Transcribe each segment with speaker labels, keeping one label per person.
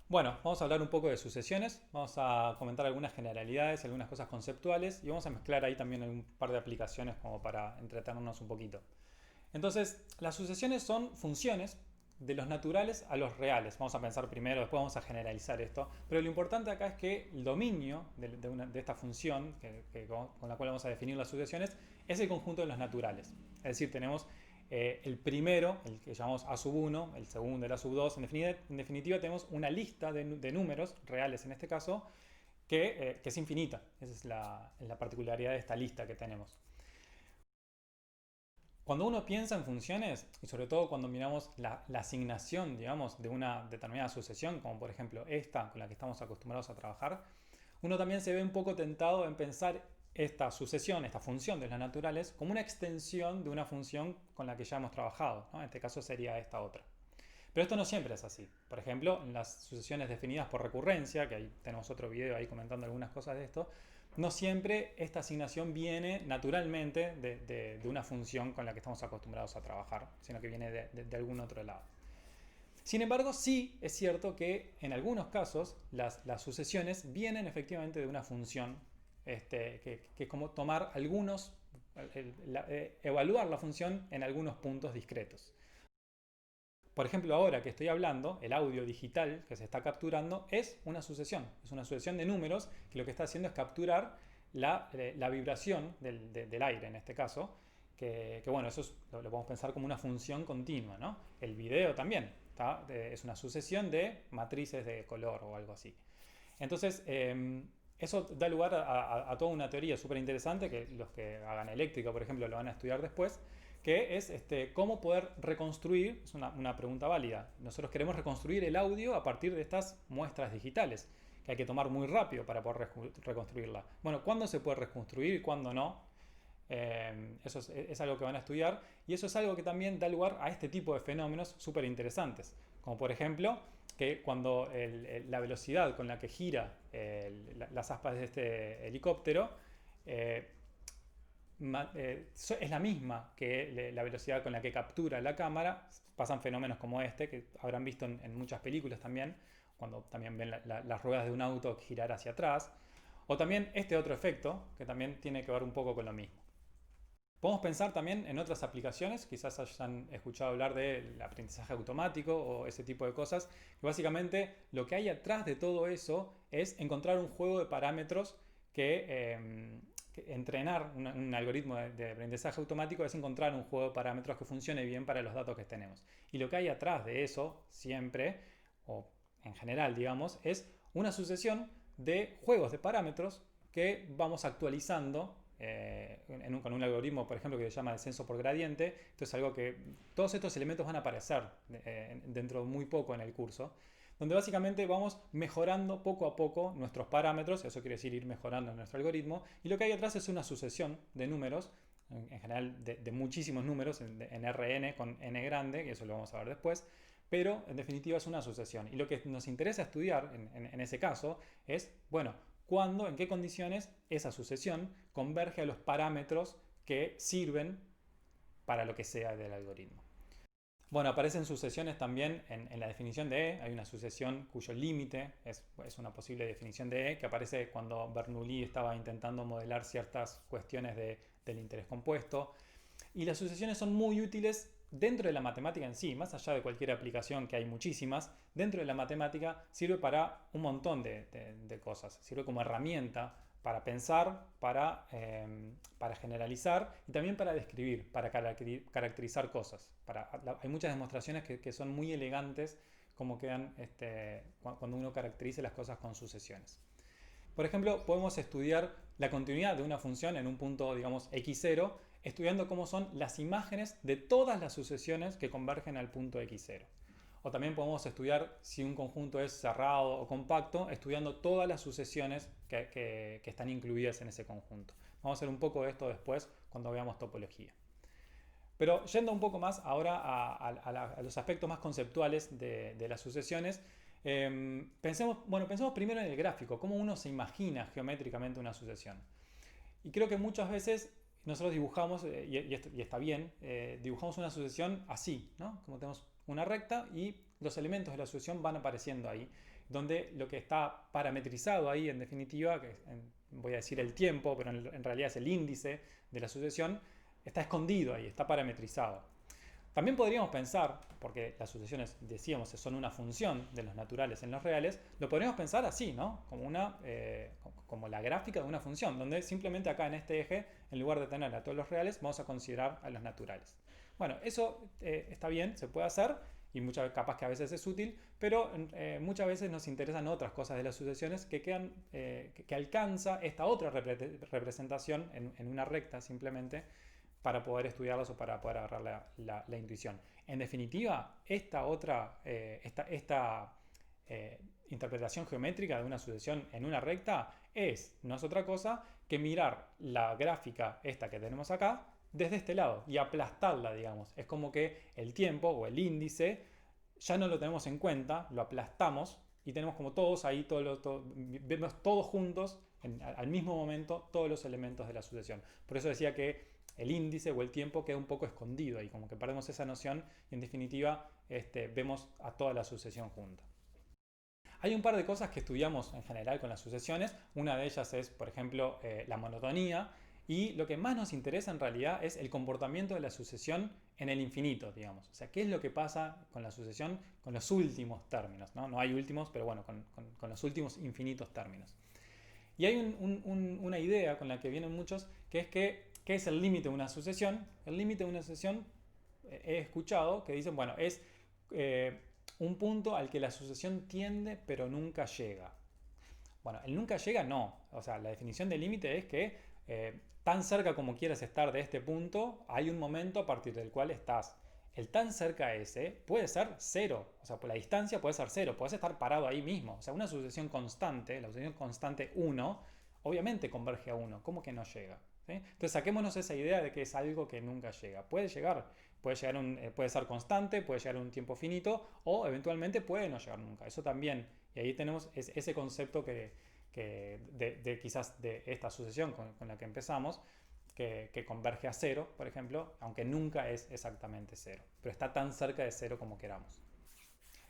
Speaker 1: Bueno, vamos a hablar un poco de sucesiones, vamos a comentar algunas generalidades, algunas cosas conceptuales y vamos a mezclar ahí también un par de aplicaciones como para entretenernos un poquito. Entonces, las sucesiones son funciones de los naturales a los reales. Vamos a pensar primero, después vamos a generalizar esto. Pero lo importante acá es que el dominio de esta función con la cual vamos a definir las sucesiones es el conjunto de los naturales. Es decir, tenemos el primero, el que llamamos A sub 1, el segundo, el A sub 2. En definitiva, tenemos una lista de números reales en este caso que es infinita. Esa es la particularidad de esta lista que tenemos. Cuando uno piensa en funciones, y sobre todo cuando miramos la asignación, digamos, de una determinada sucesión, como por ejemplo esta con la que estamos acostumbrados a trabajar, uno también se ve un poco tentado en pensar esta sucesión, esta función de las naturales, como una extensión de una función con la que ya hemos trabajado, ¿no? En este caso sería esta otra. Pero esto no siempre es así. Por ejemplo, en las sucesiones definidas por recurrencia, que ahí tenemos otro video ahí comentando algunas cosas de esto, no siempre esta asignación viene naturalmente de una función con la que estamos acostumbrados a trabajar, sino que viene de algún otro lado. Sin embargo, sí es cierto que en algunos casos las sucesiones vienen efectivamente de una función que es como tomar algunos, evaluar la función en algunos puntos discretos. Por ejemplo, ahora que estoy hablando, el audio digital que se está capturando es una sucesión. Es una sucesión de números que lo que está haciendo es capturar la vibración del aire en este caso. Bueno, eso lo podemos pensar como una función continua, ¿no? El video también es una sucesión de matrices de color o algo así. Entonces, eso da lugar a toda una teoría súper interesante que los que hagan eléctrica, por ejemplo, lo van a estudiar después, que es cómo poder reconstruir, es una pregunta válida. Nosotros queremos reconstruir el audio a partir de estas muestras digitales, que hay que tomar muy rápido para poder reconstruirla. Bueno, ¿cuándo se puede reconstruir y cuándo no? Eso es algo que van a estudiar y eso es algo que también da lugar a este tipo de fenómenos súper interesantes, como por ejemplo que cuando la velocidad con la que gira las aspas de este helicóptero eh, es la misma que la velocidad con la que captura la cámara, pasan fenómenos como este, que habrán visto en muchas películas también, cuando también ven las ruedas de un auto girar hacia atrás, o también este otro efecto, que también tiene que ver un poco con lo mismo. Podemos pensar también en otras aplicaciones, quizás hayan escuchado hablar del aprendizaje automático o ese tipo de cosas, que básicamente lo que hay atrás de todo eso es encontrar un juego de parámetros que entrenar un algoritmo de aprendizaje automático es encontrar un juego de parámetros que funcione bien para los datos que tenemos. Y lo que hay atrás de eso siempre, o en general digamos, es una sucesión de juegos de parámetros que vamos actualizando con un algoritmo, por ejemplo, que se llama descenso por gradiente. Esto es algo que todos estos elementos van a aparecer dentro de muy poco en el curso, donde básicamente vamos mejorando poco a poco nuestros parámetros, eso quiere decir ir mejorando nuestro algoritmo, y lo que hay atrás es una sucesión de números, en general de muchísimos números, en Rn con n grande, y eso lo vamos a ver después, pero en definitiva es una sucesión. Y lo que nos interesa estudiar en ese caso es, bueno, cuándo, en qué condiciones esa sucesión converge a los parámetros que sirven para lo que sea del algoritmo. Bueno, aparecen sucesiones también en la definición de E. Hay una sucesión cuyo límite es una posible definición de E que aparece cuando Bernoulli estaba intentando modelar ciertas cuestiones del interés compuesto. Y las sucesiones son muy útiles dentro de la matemática en sí, más allá de cualquier aplicación que hay muchísimas, dentro de la matemática sirve para un montón de cosas. Sirve como herramienta para pensar, para generalizar y también para describir, para caracterizar cosas. Hay muchas demostraciones que son muy elegantes como quedan cuando uno caracteriza las cosas con sucesiones. Por ejemplo, podemos estudiar la continuidad de una función en un punto, digamos, x0, estudiando cómo son las imágenes de todas las sucesiones que convergen al punto x0. O también podemos estudiar si un conjunto es cerrado o compacto, estudiando todas las sucesiones que están incluidas en ese conjunto. Vamos a hacer un poco de esto después cuando veamos topología. Pero yendo un poco más ahora a los aspectos más conceptuales de las sucesiones, pensemos primero en el gráfico, cómo uno se imagina geométricamente una sucesión. Y creo que muchas veces nosotros dibujamos, y está bien, dibujamos una sucesión así, ¿no? Como tenemos una recta y los elementos de la sucesión van apareciendo ahí. donde lo que está parametrizado ahí en definitiva, voy a decir el tiempo, pero en realidad es el índice de la sucesión, está escondido ahí, está parametrizado. También podríamos pensar, porque las sucesiones, decíamos, son una función de los naturales en los reales, lo podríamos pensar así, ¿no? Como la gráfica de una función, donde simplemente acá en este eje, en lugar de tener a todos los reales, vamos a considerar a los naturales. Bueno, eso está bien, se puede hacer, y capaz que a veces es útil, pero muchas veces nos interesan otras cosas de las sucesiones que alcanza esta otra representación en una recta simplemente, para poder estudiarlas o para poder agarrar la intuición. En definitiva, esta interpretación geométrica de una sucesión en una recta no es otra cosa que mirar la gráfica esta que tenemos acá desde este lado y aplastarla, digamos. Es como que el tiempo o el índice ya no lo tenemos en cuenta, lo aplastamos y tenemos como todos ahí, vemos todos juntos al mismo momento todos los elementos de la sucesión. Por eso decía que el índice o el tiempo queda un poco escondido y como que perdemos esa noción y en definitiva vemos a toda la sucesión junta. Hay un par de cosas que estudiamos en general con las sucesiones. Una de ellas es, por ejemplo, la monotonía. Y lo que más nos interesa en realidad es el comportamiento de la sucesión en el infinito, digamos. O sea, qué es lo que pasa con la sucesión con los últimos términos, ¿no? No hay últimos, pero bueno, con los últimos infinitos términos. Y hay una idea con la que vienen muchos, que es ¿qué es el límite de una sucesión? El límite de una sucesión, he escuchado que dicen, bueno, es un punto al que la sucesión tiende pero nunca llega. Bueno, el nunca llega no. O sea, la definición de límite es que tan cerca como quieras estar de este punto, hay un momento a partir del cual estás. El tan cerca ese puede ser cero. O sea, por la distancia puede ser cero. Puedes estar parado ahí mismo. O sea, una sucesión constante, la sucesión constante 1, obviamente converge a 1. ¿Cómo que no llega? ¿Sí? Entonces saquémonos esa idea de que es algo que nunca llega. Puede llegar. Puede ser constante, puede llegar a un tiempo finito o eventualmente puede no llegar nunca. Eso también. Y ahí tenemos ese concepto quizás de esta sucesión con la que empezamos, que converge a cero, por ejemplo, aunque nunca es exactamente cero, pero está tan cerca de cero como queramos.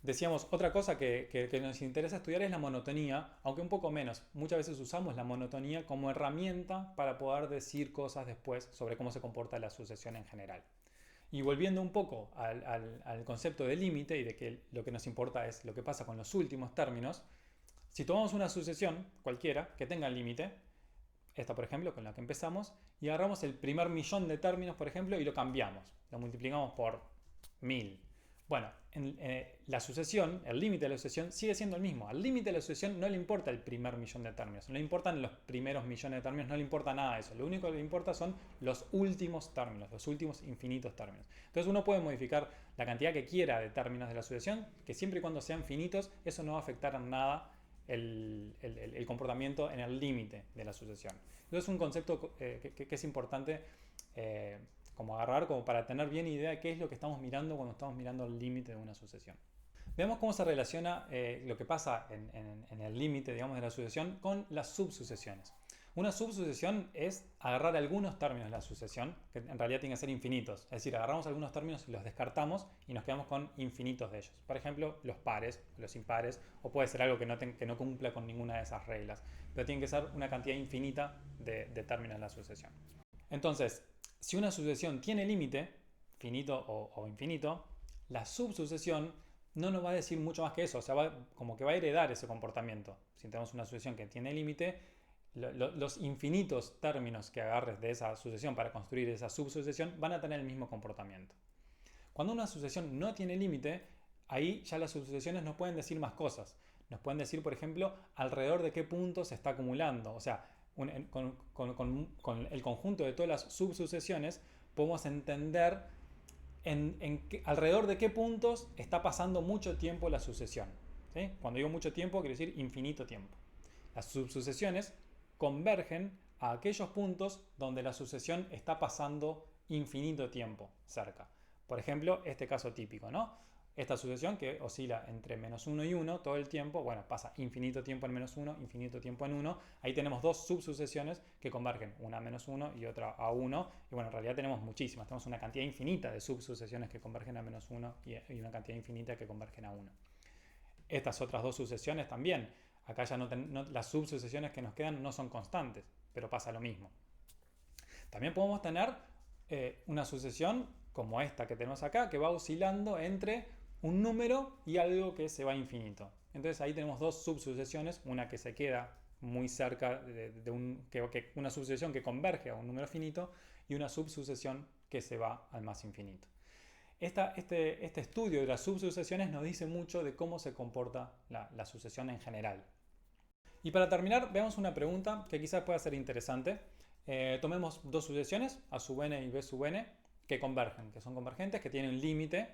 Speaker 1: Decíamos, otra cosa que nos interesa estudiar es la monotonía, aunque un poco menos. Muchas veces usamos la monotonía como herramienta para poder decir cosas después sobre cómo se comporta la sucesión en general. Y volviendo un poco al concepto de límite y de que lo que nos importa es lo que pasa con los últimos términos, si tomamos una sucesión cualquiera que tenga límite, esta por ejemplo con la que empezamos, y agarramos el primer millón de términos, por ejemplo, y lo cambiamos, lo multiplicamos por 1000. Bueno, la sucesión, el límite de la sucesión sigue siendo el mismo. Al límite de la sucesión no le importa el primer millón de términos, no le importan los primeros millones de términos, no le importa nada de eso. Lo único que le importa son los últimos términos, los últimos infinitos términos. Entonces uno puede modificar la cantidad que quiera de términos de la sucesión, que siempre y cuando sean finitos, eso no va a afectar en nada el comportamiento en el límite de la sucesión. Entonces es un concepto que es importante como agarrar, como para tener bien idea de qué es lo que estamos mirando cuando estamos mirando el límite de una sucesión. Veamos cómo se relaciona lo que pasa en el límite, digamos, de la sucesión con las subsucesiones. Una subsucesión es agarrar algunos términos de la sucesión, que en realidad tienen que ser infinitos. Es decir, agarramos algunos términos y los descartamos y nos quedamos con infinitos de ellos. Por ejemplo, los pares, los impares, o puede ser algo que no cumpla con ninguna de esas reglas. Pero tiene que ser una cantidad infinita de términos en la sucesión. Entonces, si una sucesión tiene límite, finito o infinito, la subsucesión no nos va a decir mucho más que eso. O sea, como que va a heredar ese comportamiento. Si tenemos una sucesión que tiene límite, los infinitos términos que agarres de esa sucesión para construir esa subsucesión van a tener el mismo comportamiento. Cuando una sucesión no tiene límite, ahí ya las subsucesiones nos pueden decir más cosas. Nos pueden decir, por ejemplo, alrededor de qué punto se está acumulando. O sea, con el conjunto de todas las subsucesiones podemos entender alrededor de qué puntos está pasando mucho tiempo la sucesión. ¿Sí? Cuando digo mucho tiempo, quiero decir infinito tiempo. Las subsucesiones convergen a aquellos puntos donde la sucesión está pasando infinito tiempo cerca. Por ejemplo, este caso típico, ¿no? Esta sucesión que oscila entre menos 1 y 1 todo el tiempo, bueno, pasa infinito tiempo en menos 1, infinito tiempo en 1. Ahí tenemos dos subsucesiones que convergen, una a menos 1 y otra a 1. Y bueno, en realidad tenemos muchísimas, tenemos una cantidad infinita de subsucesiones que convergen a menos 1 y una cantidad infinita que convergen a 1. Estas otras dos sucesiones también. Acá ya las subsucesiones que nos quedan no son constantes, pero pasa lo mismo. También podemos tener una sucesión como esta que tenemos acá, que va oscilando entre un número y algo que se va a infinito. Entonces ahí tenemos dos subsucesiones, una que se queda muy cerca una subsucesión que converge a un número finito y una subsucesión que se va al más infinito. Este estudio de las subsucesiones nos dice mucho de cómo se comporta la sucesión en general. Y para terminar, veamos una pregunta que quizás pueda ser interesante. Tomemos dos sucesiones, A sub n y B sub n, que convergen, que son convergentes, que tienen un límite.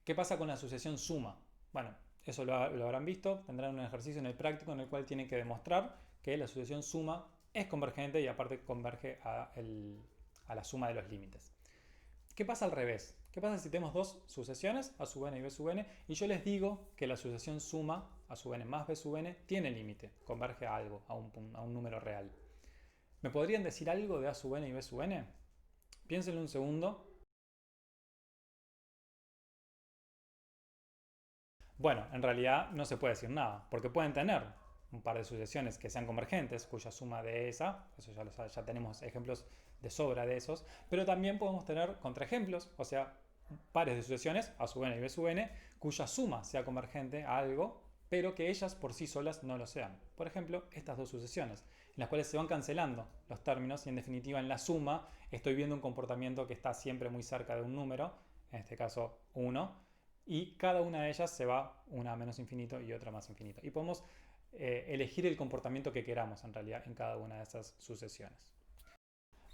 Speaker 1: ¿Qué pasa con la sucesión suma? Bueno, eso lo habrán visto, tendrán un ejercicio en el práctico en el cual tienen que demostrar que la sucesión suma es convergente y aparte converge a la suma de los límites. ¿Qué pasa al revés? ¿Qué pasa si tenemos dos sucesiones, A sub n y B sub n, y yo les digo que la sucesión suma, A sub n más B sub n, tiene límite, converge a algo, a un número real? ¿Me podrían decir algo de A sub n y B sub n? Piénsenlo un segundo. Bueno, en realidad no se puede decir nada, porque pueden tener un par de sucesiones que sean convergentes, cuya suma de esa, eso ya tenemos ejemplos de sobra de esos, pero también podemos tener contraejemplos, o sea, pares de sucesiones, A sub n y B sub n, cuya suma sea convergente a algo, pero que ellas por sí solas no lo sean. Por ejemplo, estas dos sucesiones, en las cuales se van cancelando los términos y en definitiva en la suma estoy viendo un comportamiento que está siempre muy cerca de un número, en este caso 1, y cada una de ellas se va una a menos infinito y otra más infinito. Y podemos elegir el comportamiento que queramos en realidad en cada una de esas sucesiones.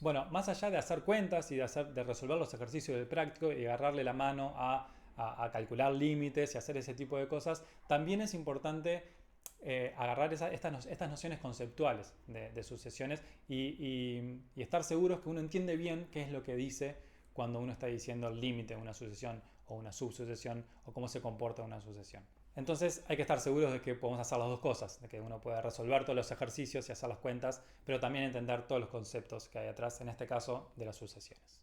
Speaker 1: Bueno, más allá de hacer cuentas y de resolver los ejercicios del práctico y agarrarle la mano a calcular límites y hacer ese tipo de cosas, también es importante agarrar estas nociones conceptuales de sucesiones y estar seguros que uno entiende bien qué es lo que dice cuando uno está diciendo el límite de una sucesión o una subsucesión o cómo se comporta una sucesión. Entonces hay que estar seguros de que podemos hacer las dos cosas, de que uno puede resolver todos los ejercicios y hacer las cuentas, pero también entender todos los conceptos que hay atrás, en este caso de las sucesiones.